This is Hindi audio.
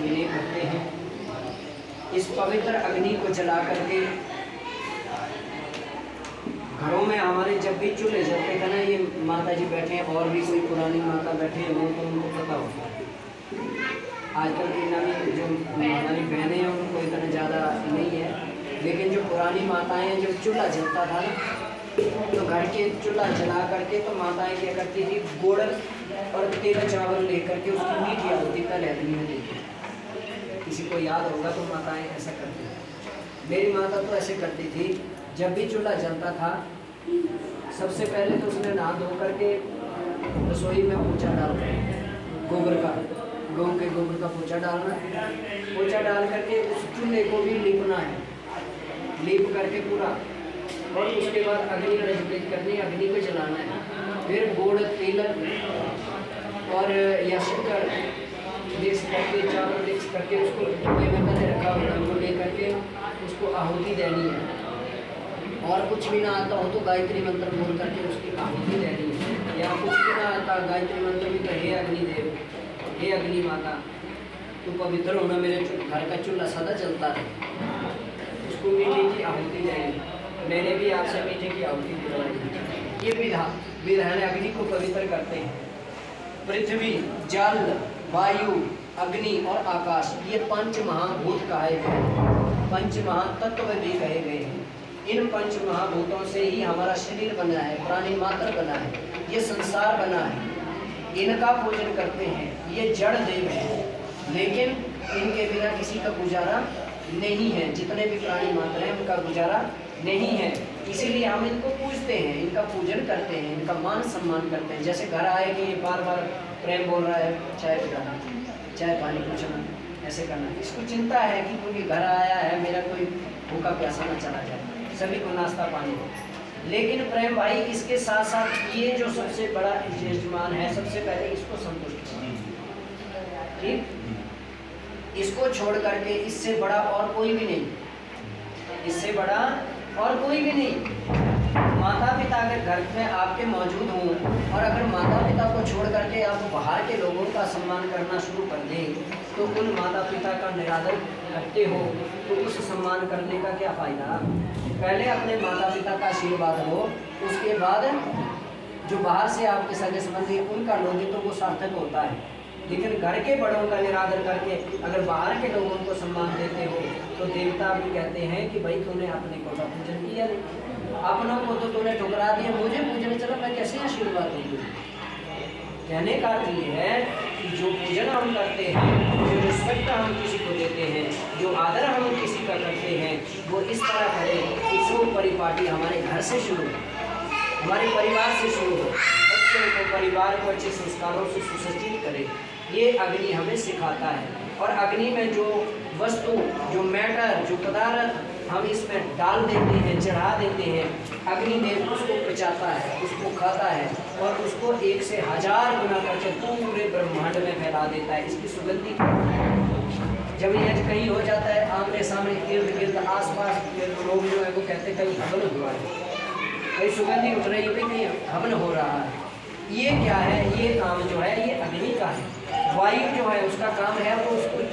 विनय करते हैं। इस पवित्र अग्नि को जला करके घरों में हमारे जब भी चूल्हे जलते थे ना, ये माता जी बैठे हैं और भी कोई पुरानी माता बैठे हैं, वो तो उनको पता होता है। आजकल की नवी जो हमारी बहनें हैं उनको इतना ज़्यादा नहीं है, लेकिन जो पुरानी माताएं हैं, जो चूल्हा जलता था ना, तो घर के चूल्हा जला करके तो माताएं क्या करती थी, गुड़ और तेल चावल लेकर के उसकी मीठी आहुति पहले अग्नि में देती। किसी को याद होगा तो माताएं ऐसा करती थी। मेरी माता तो ऐसे करती थी, जब भी चूल्हा जलता था सबसे पहले तो उसने नहा धो करके रसोई में पोछा डालना, गोबर का, गेहूँ के गोबर का पोछा डालना, पोछा डाल करके उस चूल्हे को भी लीपना है, लीप करके पूरा, और उसके बाद अग्नि प्रज्वलित करनी, अग्नि को जलाना है। फिर गुड़ तेल और या शक्कर मिक्स करके, चावल मिक्स करके उसको कुएं में मैंने रखा हुआ उनको ले करके उसको आहुति देनी है। और कुछ भी ना आता हो तो गायत्री मंत्र बोल करके उसकी आहुति देनी है, या कुछ भी ना आता गायत्री मंत्र भी तो हे अग्निदेव, हे अग्नि माता, तू पवित्र होना, मेरे घर का चूल्हा सदा जलता है, उसको मीठे की आहुति देनी। मैंने भी आपसे मीठे की आहुति दिलवाई। ये विधान अग्नि को पवित्र करते हैं। पृथ्वी, जल, वायु, अग्नि और आकाश, ये पंच महाभूत कहे गए, पंच महातत्व भी कहे गए हैं। इन पंच महाभूतों से ही हमारा शरीर बना है, प्राणी मात्र बना है, ये संसार बना है। इनका पूजन करते हैं, ये जड़ देव है, लेकिन इनके बिना किसी का गुजारा नहीं है। जितने भी प्राणी मात्र हैं उनका गुजारा नहीं है, इसीलिए हम इनको पूजते हैं, इनका पूजन करते हैं, इनका मान सम्मान करते हैं। जैसे घर आए कि बार बार प्रेम बोल रहा है, चाय पिलाना, चाय पानी पूछना, ऐसे करना, इसको चिंता है कि क्योंकि घर आया है, मेरा कोई भूखा प्यासा न चला जाए, सभी को नाश्ता पानी हो। लेकिन प्रेम भाई, इसके साथ साथ ये जो सबसे बड़ा यजमान है, सबसे पहले इसको संतुष्ट करो, ठीक। इसको छोड़ करके इससे बड़ा और कोई भी नहीं, इससे बड़ा और कोई भी नहीं। माता पिता अगर घर में आपके मौजूद हों और अगर माता पिता को छोड़ करके आप बाहर के लोगों का सम्मान करना शुरू कर दें, तो उन माता पिता का निरादर करते हो तो उस सम्मान करने का क्या फ़ायदा। पहले अपने माता पिता का आशीर्वाद लो, उसके बाद जो बाहर से आपके सगे संबंधी उनका लोगे तो वो सार्थक होता है। लेकिन घर के बड़ों का निरादर करके अगर बाहर के लोगों को सम्मान देते हो तो देवता भी कहते हैं कि भाई तूने अपने को का पूजन किया, अपनों को तो तूने ठुकरा दिया, मुझे पूजन चलो मैं कैसे आशीर्वाद दूँ। कहने का अर्थ ये है कि जो पूजन हम करते हैं, जो रिस्पेक्ट हम किसी को देते हैं, जो आदर हम किसी का करते हैं, वो इस तरह करें कि सब परिपाटी हमारे घर से शुरू हो, हमारे परिवार से शुरू हो, बच्चों को परिवार को अच्छे संस्कारों से सुसज्जित करें। ये अग्नि हमें सिखाता है। और अग्नि में जो वस्तु, जो मैटर, जो पदार्थ हम इसमें डाल देते हैं, चढ़ा देते हैं, अग्निदेव उसको पचाता है, उसको खाता है और उसको 1 से 1000 गुना करके पूरे ब्रह्मांड में फैला देता है। इसकी सुगंधी जब ये कहीं हो जाता है आमने सामने, इर्द गिर्द आसपास के लोग जो है वो कहते कहीं हवन हुआ है, कहीं सुगंधी उठ रही है, कहीं हवन हो रहा है। ये क्या है, ये काम जो है ये अग्नि का है। वायु जो है उसका काम है वो उसको